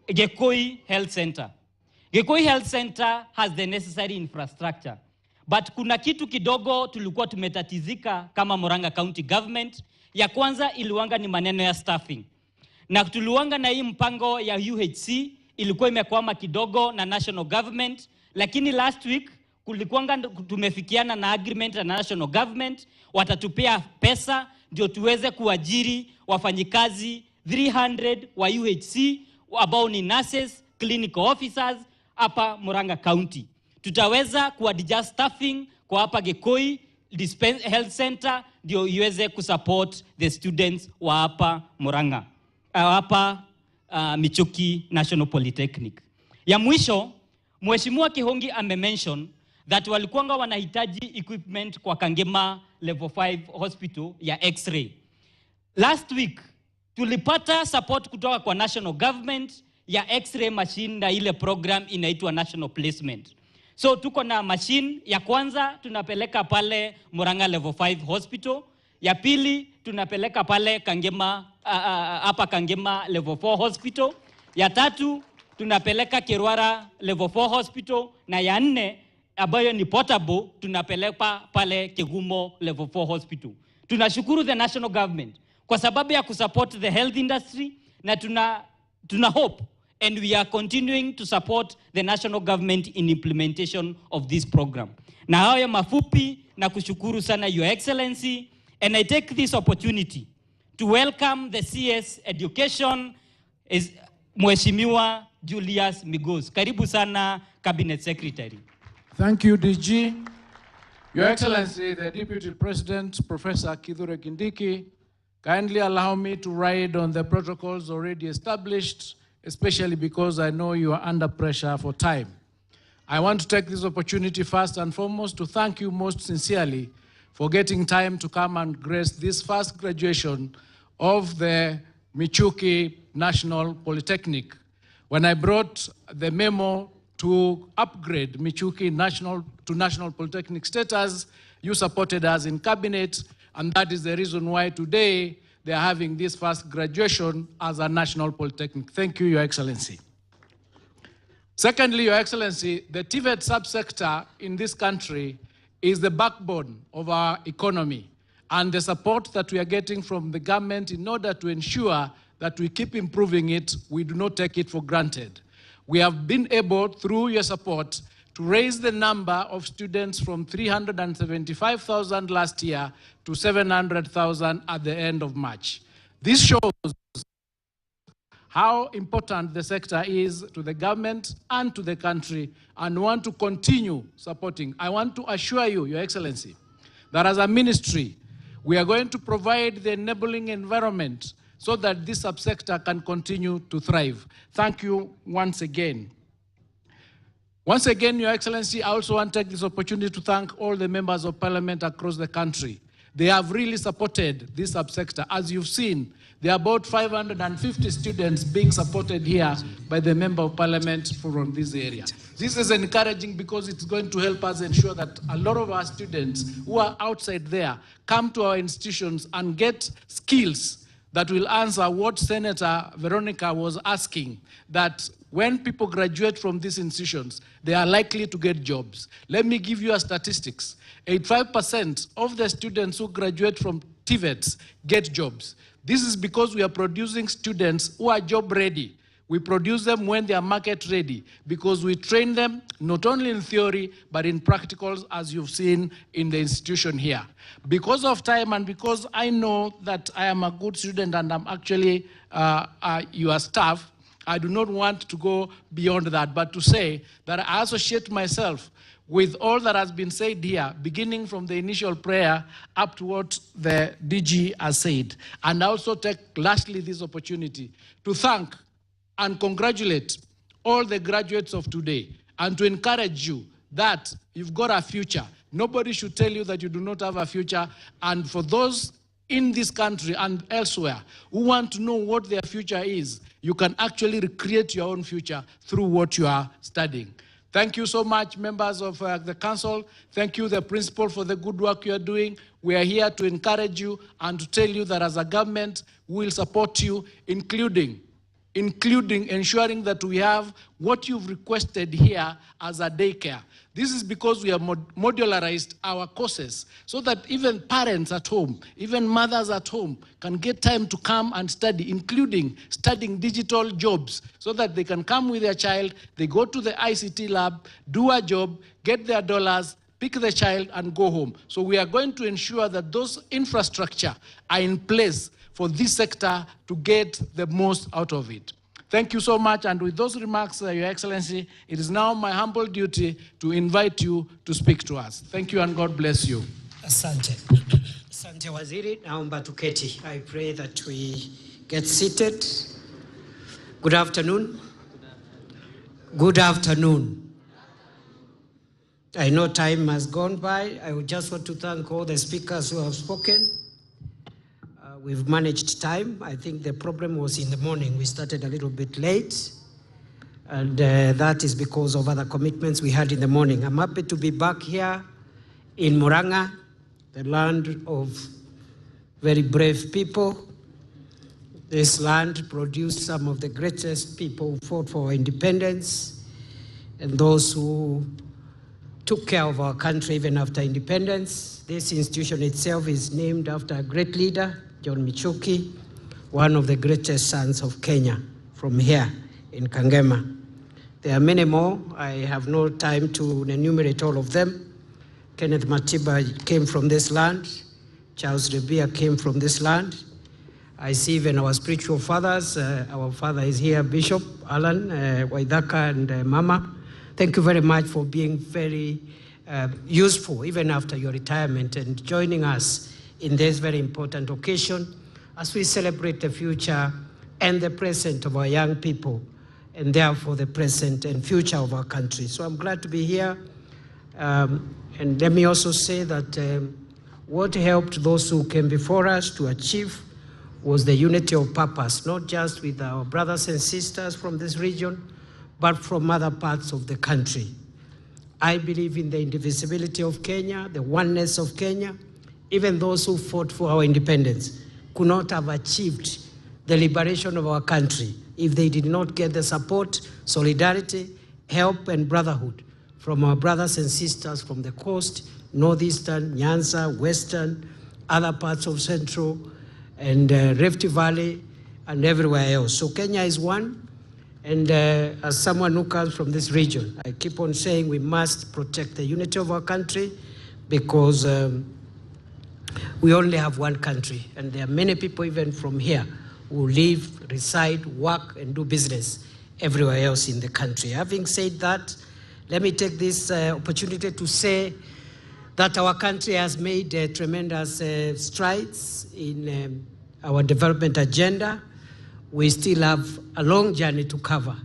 Gekoi Health Center. Gekoi Health Center has the necessary infrastructure. But kuna kitu kidogo tulikuwa tumetatizika kama Murang'a County Government. Ya kwanza iliwanga ni maneno ya staffing. Na tuliwanga na hii mpango ya UHC ilikuwa imekwama kidogo na national government, lakini last week kulikuwanga tumefikiana na agreement na national government, watatupea pesa ndio tuweze kuajiri wafanyikazi 300 wa UHC ambao ni nurses, clinical officers hapa Murang'a County. Tutaweza kuadjust staffing kwa hapa Gekoi Health Center ndio iweze kusupport the students wa hapa Murang'a. Hapa Michuki National Polytechnic. Ya mwisho, Mheshimiwa Kihongi ame-mention that walikuwanga wanahitaji equipment kwa Kangema Level 5 Hospital ya X-ray. Last week, tulipata support kutoka kwa national government ya X-ray machine na ile program inaitwa National Placement. So tuko na machine ya kwanza tunapeleka pale Murang'a Level 5 Hospital, ya pili tunapeleka pale Kangema hapa Kangema Level 4 Hospital, ya tatu tunapeleka Kirwara Level 4 Hospital, na ya nne ambayo ni portable tunapeleka pale Kegumo Level 4 Hospital. Tunashukuru the national government kwa sababu ya kusupport the health industry, na tuna hope and we are continuing to support the national government in implementation of this program. Na hayo mafupi na kushukuru sana Your Excellency, and I take this opportunity to welcome the CS Education is Mheshimiwa Julius Migos. Karibu sana Cabinet Secretary. Thank you, DG. Your Excellency, the Deputy President, Professor Kithure Kindiki, kindly allow me to ride on the protocols already established, especially because I know you are under pressure for time. I want to take this opportunity first and foremost to thank you most sincerely for getting time to come and grace this first graduation of the Michuki National Polytechnic. When I brought the memo to upgrade Michuki to National Polytechnic status, you supported us in cabinet, and that is the reason why today they are having this first graduation as a national polytechnic. Thank you, Your Excellency. Secondly, Your Excellency, the TVET subsector in this country is the backbone of our economy, and the support that we are getting from the government in order to ensure that we keep improving it, we do not take it for granted. We have been able, through your support, to raise the number of students from 375,000 last year to 700,000 at the end of March. This shows how important the sector is to the government and to the country, and want to continue supporting. I want to assure you, Your Excellency, that as a ministry, we are going to provide the enabling environment so that this subsector can continue to thrive. Thank you once again. Once again, Your Excellency, I also want to take this opportunity to thank all the members of parliament across the country. They have really supported this subsector. As you've seen, there are about 550 students being supported here by the member of parliament from this area. This is encouraging because it's going to help us ensure that a lot of our students who are outside there come to our institutions and get skills that will answer what Senator Veronica was asking, that when people graduate from these institutions, they are likely to get jobs. Let me give you a statistics. 85% of the students who graduate from TVETs get jobs. This is because we are producing students who are job ready. We produce them when they are market ready, because we train them not only in theory, but in practicals, as you've seen in the institution here. Because of time and because I know that I am a good student and I'm actually your staff, I do not want to go beyond that, but to say that I associate myself with all that has been said here, beginning from the initial prayer up to what the DG has said. And I also take lastly this opportunity to thank and congratulate all the graduates of today, and to encourage you that you've got a future. Nobody should tell you that you do not have a future. And for those in this country and elsewhere who want to know what their future is, you can actually recreate your own future through what you are studying. Thank you so much, members of the council. Thank you, the principal, for the good work you are doing. We are here to encourage you and to tell you that as a government, we will support you, including including ensuring that we have what you've requested here as a daycare. This is because we have modularized our courses so that even parents at home, even mothers at home can get time to come and study, including studying digital jobs, so that they can come with their child, they go to the ICT lab, do a job, get their dollars, pick the child and go home. So we are going to ensure that those infrastructure are in place for this sector to get the most out of it. Thank you so much, and with those remarks, Your Excellency, it is now my humble duty to invite you to speak to us. Thank you and God bless you. Asante. Asante Waziri, naomba tuketi. I pray that we get seated. Good afternoon. Good afternoon. I know time has gone by. I would just want to thank all the speakers who have spoken. We've managed time. I think the problem was in the morning. We started a little bit late, and that is because of other commitments we had in the morning. I'm happy to be back here in Murang'a, the land of very brave people. This land produced some of the greatest people who fought for our independence and those who took care of our country even after independence. This institution itself is named after a great leader, John Michuki, one of the greatest sons of Kenya from here in Kangema. There are many more. I have no time to enumerate all of them. Kenneth Matiba came from this land. Charles Rebia came from this land. I see even our spiritual fathers. Our father is here, Bishop Alan Waidaka and Mama. Thank you very much for being very useful even after your retirement and joining us in this very important occasion as we celebrate the future and the present of our young people, and therefore the present and future of our country. So I'm glad to be here. And let me also say that what helped those who came before us to achieve was the unity of purpose, not just with our brothers and sisters from this region, but from other parts of the country. I believe in the indivisibility of Kenya, the oneness of Kenya. Even those who fought for our independence could not have achieved the liberation of our country if they did not get the support, solidarity, help, and brotherhood from our brothers and sisters from the coast, northeastern, Nyanza, western, other parts of central, and Rift Valley, and everywhere else. So Kenya is one, and as someone who comes from this region, I keep on saying we must protect the unity of our country because we only have one country, and there are many people even from here who live, reside, work, and do business everywhere else in the country. Having said that, let me take this opportunity to say that our country has made tremendous strides in our development agenda. We still have a long journey to cover.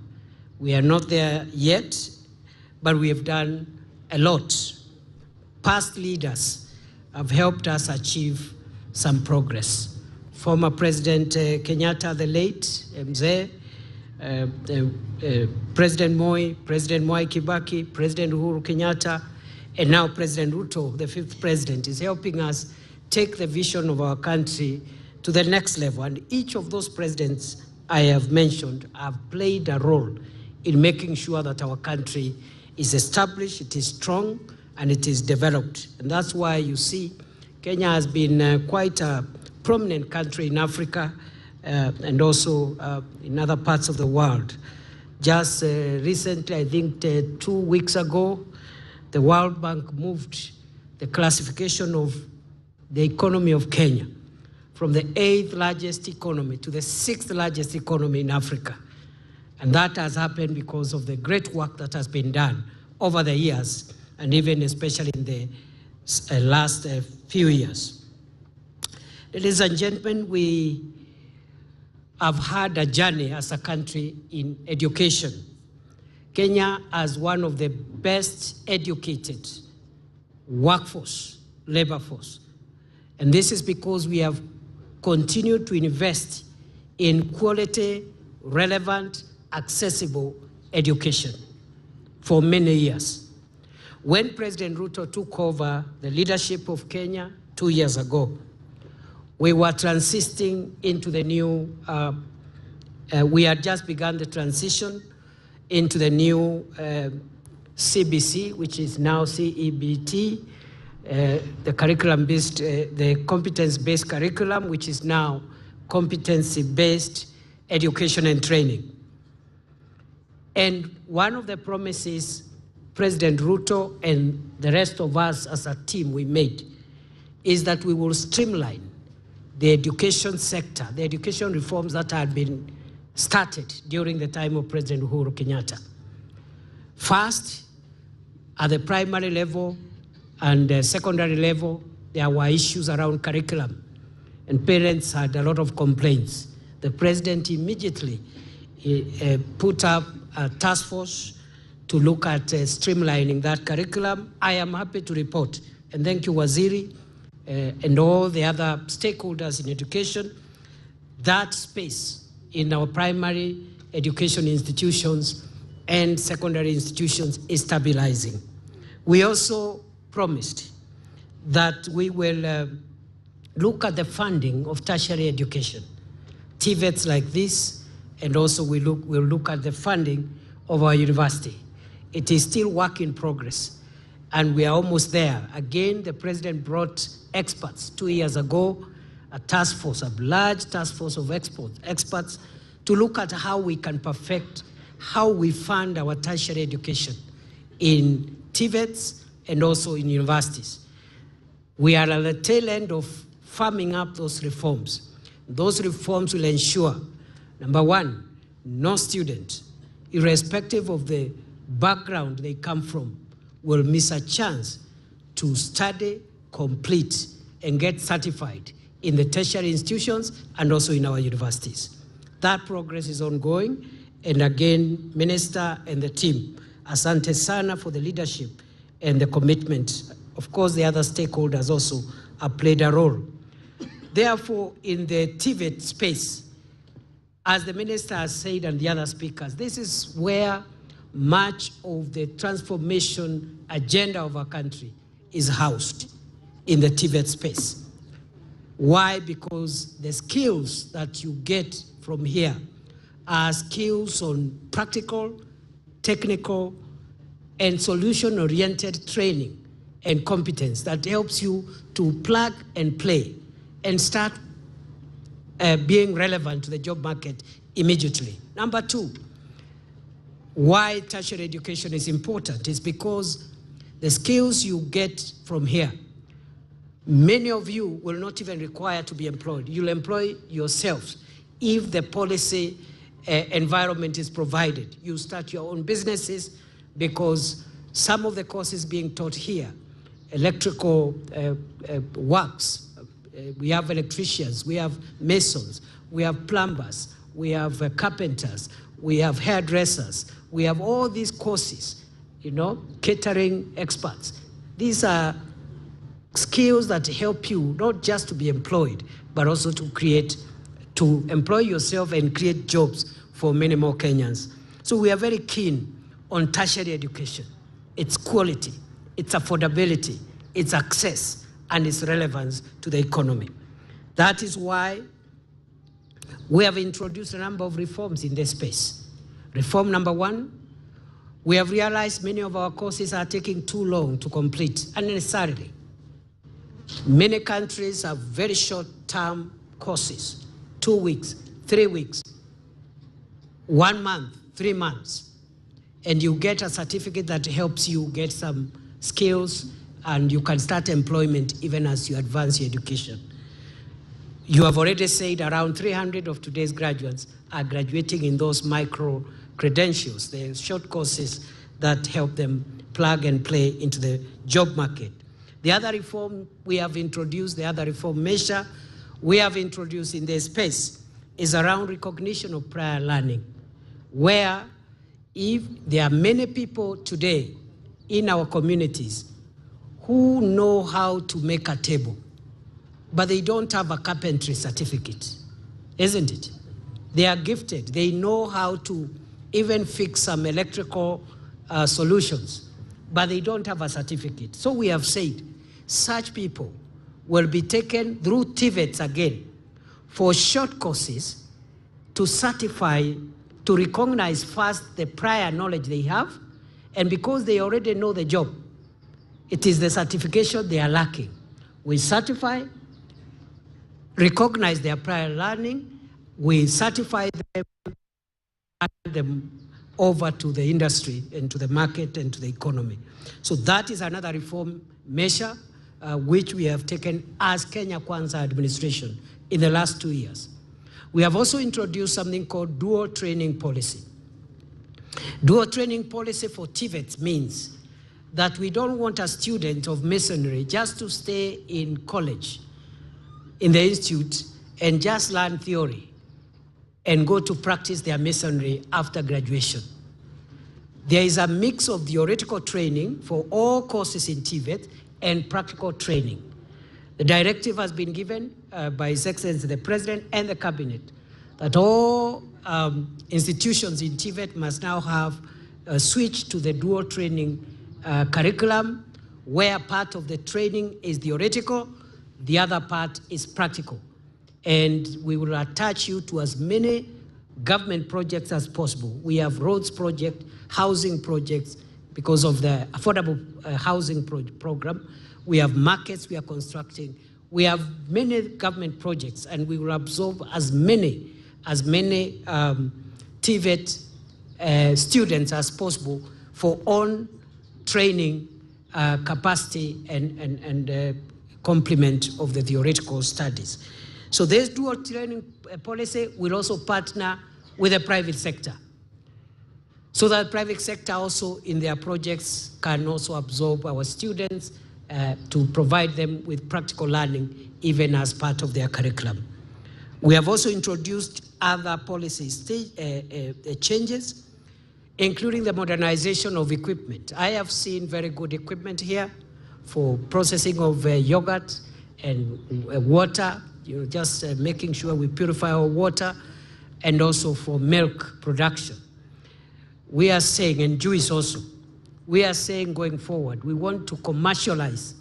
We are not there yet, but we have done a lot. Past leaders have helped us achieve some progress. Former President Kenyatta, the late Mzee, President Moi Kibaki, President Uhuru Kenyatta, and now President Ruto, the fifth president, is helping us take the vision of our country to the next level. And each of those presidents I have mentioned have played a role in making sure that our country is established, it is strong, and it is developed. And that's why you see Kenya has been quite a prominent country in Africa and also in other parts of the world. Just recently, I think 2 weeks ago, the World Bank moved the classification of the economy of Kenya from the 8th largest economy to the 6th largest economy in Africa. And that has happened because of the great work that has been done over the years, and even especially in the last few years. Ladies and gentlemen, we have had a journey as a country in education. Kenya has one of the best educated workforce, labor force. And this is because we have continued to invest in quality, relevant, accessible education for many years. When President Ruto took over the leadership of Kenya 2 years ago, we were transiting into the new We had just begun the transition into the new CBC, which is now CEBT, the curriculum-based, the competence-based curriculum, which is now competency-based education and training. And one of the promises President Ruto and the rest of us as a team we made is that we will streamline the education sector, the education reforms that had been started during the time of President Uhuru Kenyatta. First, at the primary level and secondary level, there were issues around curriculum, and parents had a lot of complaints. The president immediately put up a task force to look at streamlining that curriculum. I am happy to report, and thank you, Waziri, and all the other stakeholders in education, that space in our primary education institutions and secondary institutions is stabilizing. We also promised that we will look at the funding of tertiary education, TVETs like this, and also we'll look at the funding of our university. It is still work in progress, and we are almost there. Again, the president brought experts 2 years ago, a task force, a large task force of experts to look at how we can perfect how we fund our tertiary education in TVETs and also in universities. We are at the tail end of firming up those reforms. Those reforms will ensure, number one, no student, irrespective of the background they come from, will miss a chance to study, complete, and get certified in the tertiary institutions and also in our universities. That progress is ongoing, and again, Minister and the team, asante sana for the leadership and the commitment. Of course, the other stakeholders also have played a role. Therefore, in the TVET space, as the Minister has said and the other speakers, this is where much of the transformation agenda of our country is housed, in the TVET space. Why? Because the skills that you get from here are skills on practical, technical, and solution-oriented training and competence that helps you to plug and play and start being relevant to the job market immediately. Number two, why tertiary education is important is because the skills you get from here, many of you will not even require to be employed. You'll employ yourselves if the policy environment is provided. You start your own businesses because some of the courses being taught here, electrical works, we have electricians, we have masons, we have plumbers, we have carpenters, we have hairdressers, we have all these courses, you know, catering experts. These are skills that help you not just to be employed, but also to employ yourself and create jobs for many more Kenyans. So we are very keen on tertiary education, its quality, its affordability, its access, and its relevance to the economy. That is why we have introduced a number of reforms in this space. Reform number one, we have realized many of our courses are taking too long to complete unnecessarily. Many countries have very short-term courses, 2 weeks, 3 weeks, 1 month, 3 months, and you get a certificate that helps you get some skills and you can start employment even as you advance your education. You have already said around 300 of today's graduates are graduating in those micro credentials, the short courses that help them plug and play into the job market. The other reform we have introduced, the other reform measure we have introduced in this space is around recognition of prior learning, where if there are many people today in our communities who know how to make a table, but they don't have a carpentry certificate, isn't it? They are gifted. They know how to even fix some electrical solutions, but they don't have a certificate. So we have said such people will be taken through TVETs again for short courses to certify, to recognize first the prior knowledge they have, and because they already know the job, it is the certification they are lacking. We certify, recognize their prior learning, we certify them, hand them over to the industry and to the market and to the economy. So that is another reform measure which we have taken as Kenya Kwanza administration in the last 2 years. We have also introduced something called dual training policy. Dual training policy for TVETs means that we don't want a student of masonry just to stay in college, in the institute, and just learn theory and go to practice their masonry after graduation. There is a mix of theoretical training for all courses in TVET and practical training. The directive has been given by His Excellency the President and the Cabinet that all institutions in TVET must now have switched to the dual training curriculum, where part of the training is theoretical, the other part is practical. And we will attach you to as many government projects as possible. We have roads project, housing projects because of the affordable housing program. We have markets we are constructing. We have many government projects, and we will absorb as many TVET students as possible for own training capacity and complement of the theoretical studies. So this dual training policy will also partner with the private sector, so that private sector also in their projects can also absorb our students to provide them with practical learning even as part of their curriculum. We have also introduced other policy changes, including the modernization of equipment. I have seen very good equipment here for processing of yogurt and water, just making sure we purify our water, and also for milk production. We are saying, and juice also, we are saying going forward, we want to commercialize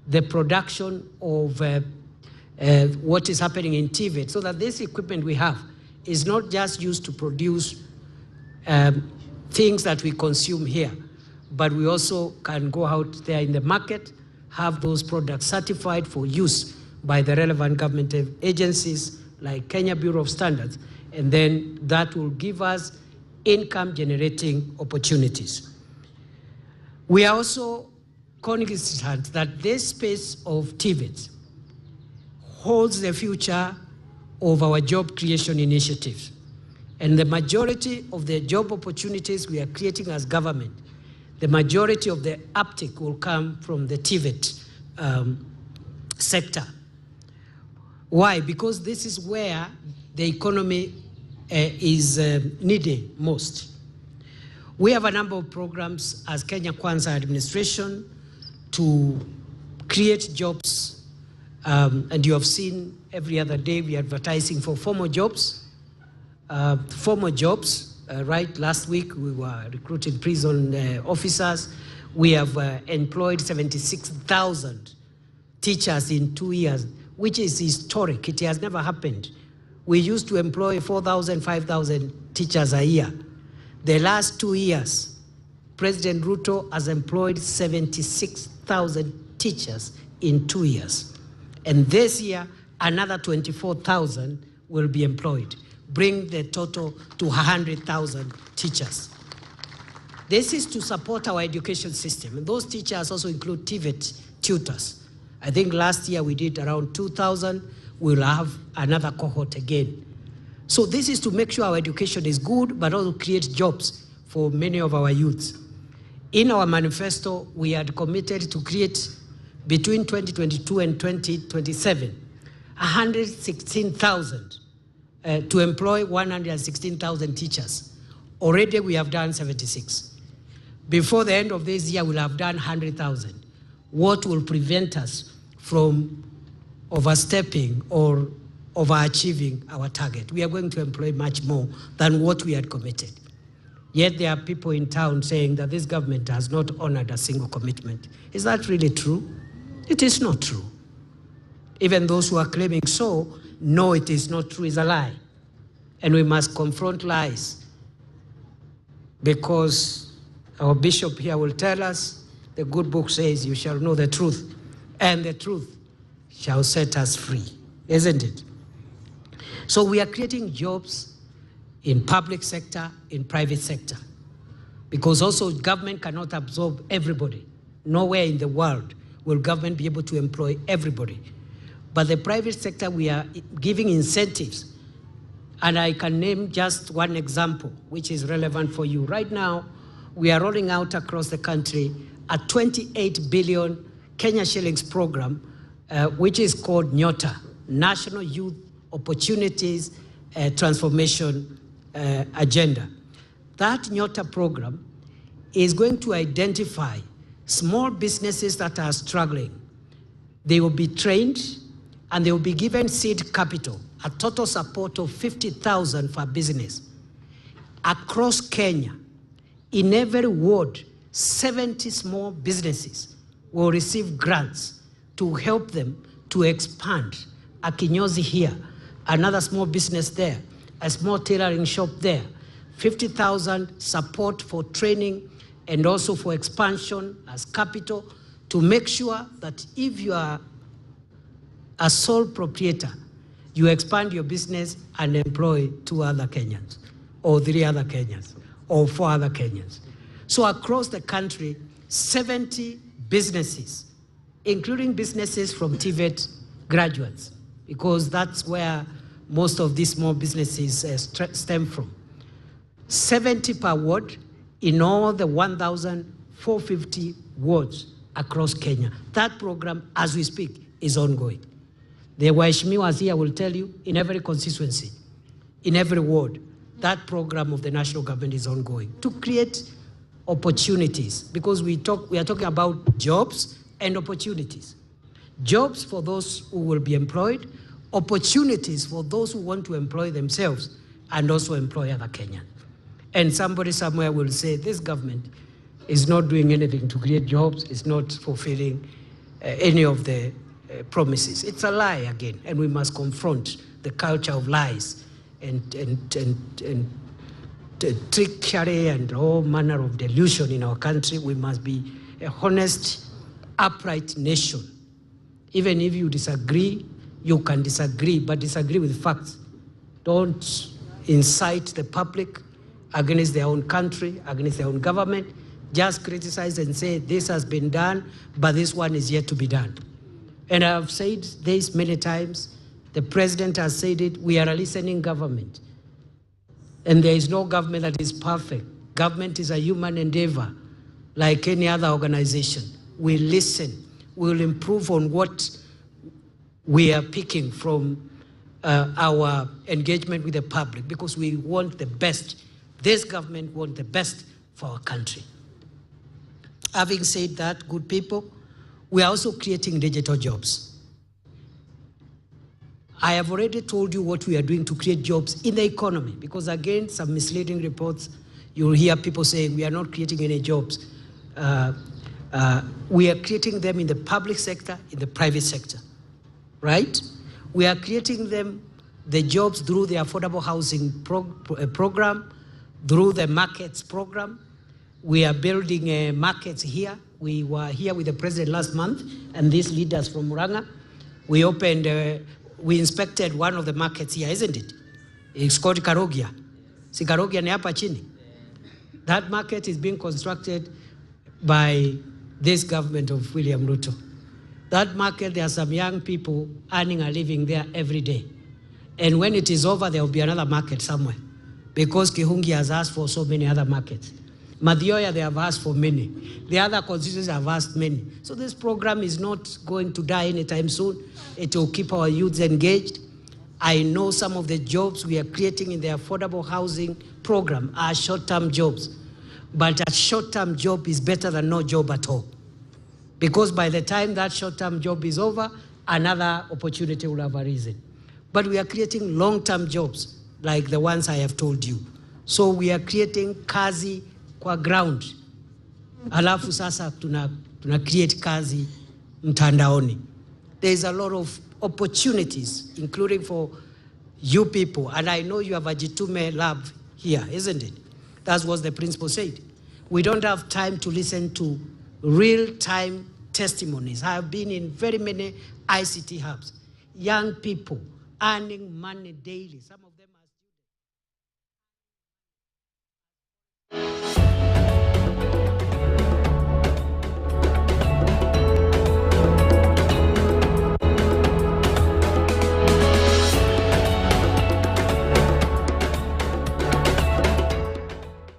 the production of what is happening in TVET, so that this equipment we have is not just used to produce things that we consume here, but we also can go out there in the market, have those products certified for use by the relevant government agencies like Kenya Bureau of Standards, and then that will give us income generating opportunities. We are also cognizant that this space of TVET holds the future of our job creation initiatives. And the majority of the job opportunities we are creating as government, the majority of the uptick will come from the TVET sector. Why? Because this is where the economy is needed most. We have a number of programs as Kenya Kwanza administration to create jobs, and you have seen every other day we are advertising for formal jobs. Right, last week we were recruiting prison officers. We have employed 76,000 teachers in 2 years, which is historic. It has never happened. We used to employ 4,000, 5,000 teachers a year. The last 2 years, President Ruto has employed 76,000 teachers in 2 years. And this year, another 24,000 will be employed, bring the total to 100,000 teachers. This is to support our education system. And those teachers also include TVET tutors. I think last year we did around 2,000. We'll have another cohort again. So this is to make sure our education is good, but also create jobs for many of our youths. In our manifesto, we had committed to create between 2022 and 2027, 116,000 to employ 116,000 teachers. Already we have done 76. Before the end of this year, we'll have done 100,000. What will prevent us from overstepping or overachieving our target? We are going to employ much more than what we had committed. Yet there are people in town saying that this government has not honored a single commitment. Is that really true? It is not true. Even those who are claiming so know it is not true, is a lie. and we must confront lies, because our bishop here will tell us, the good book says, you shall know the truth, and the truth shall set us free, isn't it? So we are creating jobs in public sector, in private sector, because also government cannot absorb everybody. Nowhere in the world will government be able to employ everybody. But the private sector, we are giving incentives. And I can name just one example, which is relevant for you. Right now, we are rolling out across the country a 28 billion Kenya shillings program, which is called NYOTA, National Youth Opportunities Transformation Agenda. That NYOTA program is going to identify small businesses that are struggling. They will be trained and they will be given seed capital, a total support of 50,000 for business. Across Kenya, in every ward, 70 small businesses will receive grants to help them to expand. A kinyozi here, another small business there, a small tailoring shop there, 50,000 support for training and also for expansion as capital, to make sure that if you are a sole proprietor, you expand your business and employ 2 other Kenyans, or 3 other Kenyans, or 4 other Kenyans. So across the country, 70 businesses, including businesses from TVET graduates, because that's where most of these small businesses stem from. 70 per ward in all the 1,450 wards across Kenya. That program, as we speak, is ongoing. The Waheshimiwas here will tell you, in every constituency, in every ward, that program of the national government is ongoing to create opportunities, because we are talking about jobs and opportunities. Jobs for those who will be employed, opportunities for those who want to employ themselves and also employ other Kenyans. And somebody somewhere will say, this government is not doing anything to create jobs, it's not fulfilling any of the promises. It's a lie again, and we must confront the culture of lies and trickery and all manner of delusion in our country. We must be a honest, upright nation. Even if you disagree, you can disagree, but disagree with facts. Don't incite the public against their own country, against their own government. Just criticize and say, this has been done, but this one is yet to be done. And I've said this many times. The president has said it. We are a listening government. And there is no government that is perfect. Government is a human endeavor, like any other organization. We listen. We'll improve on what we are picking from our engagement with the public, because we want the best. This government wants the best for our country. Having said that, good people, we are also creating digital jobs. I have already told you what we are doing to create jobs in the economy, because again, some misleading reports, you'll hear people saying we are not creating any jobs. We are creating them in the public sector, in the private sector, right? We are creating them, the jobs, through the affordable housing program, through the markets program. We are building markets here. We were here with the president last month, and these leaders from Muranga. We opened, we inspected one of the markets here, isn't it? It's called Karogia. Si Karogia ni hapa chini. That market is being constructed by this government of William Ruto. That market, there are some young people earning a living there every day. And when it is over, there will be another market somewhere, because Kihungi has asked for so many other markets. Madhioya, they have asked for many. The other constituencies have asked many. So this program is not going to die anytime soon. It will keep our youths engaged. I know some of the jobs we are creating in the affordable housing program are short-term jobs. But a short-term job is better than no job at all. Because by the time that short-term job is over, another opportunity will have arisen. But we are creating long-term jobs, like the ones I have told you. So we are creating kazi kwa ground. Alafu sasa tuna create kazi mtandaoni. There is a lot of opportunities, including for you people, and I know you have a Jitume lab here, isn't it? That's what the principal said. We don't have time to listen to real-time testimonies. I have been in very many ICT hubs. Young people earning money daily. Some of